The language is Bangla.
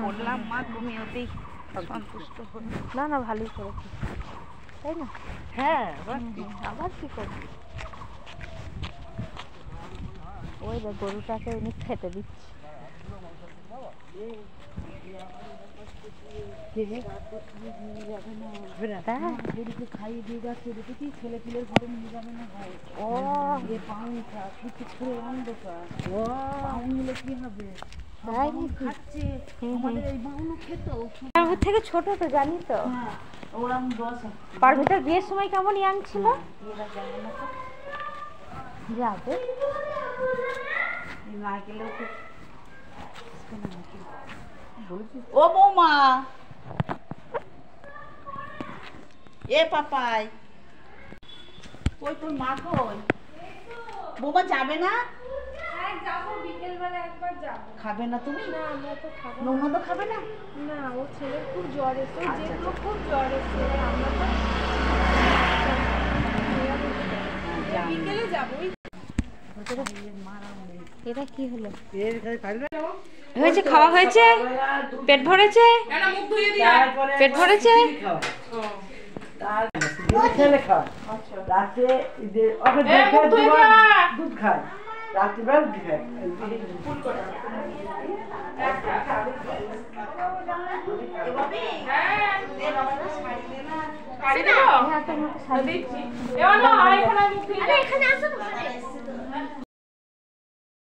বললাম মা তুমি ওতেই সন্তুষ্ট হল। না না ভালোই করেছি তাই না? হ্যাঁ আবার কি করবি? ওই দেখ গরুটাকে এনে খেতে দিচ্ছি। খাইয়ে দিয়ে যাচ্ছে দেখেছি ছেলে পিলের ঘরে নিয়ে যাবে না ভাই। ও পাউনটা কিছু করে অন্ধকার পাউনগুলো কি হবে খাচ্ছে আমাদের এই বাউনও খেত ওর থেকে ছোট তো জানি তো। ওরা 10 পারমিতার বিয়ের সময় কেমন ইয়াং ছিল যাবে ও বৌমা এ পাপাই ওই তোর মা কই? বৌমা যাবে না? যাবো বিকেল বেলা একবার যাবো। খাবে না তুমি? না আমরা তো খাবো না। ননদ খাবে না? না ও ছেলের খুব জ্বর এসে যেগুলো খুব জ্বর এসে আমরা তো বিকেলে যাবো। এটা কি হলো? হয়েছে খাওয়া হয়েছে? পেট ভরেছে? পেট ভরেছে? দুধ খায় রাত্রিবেলা দুধ খায়।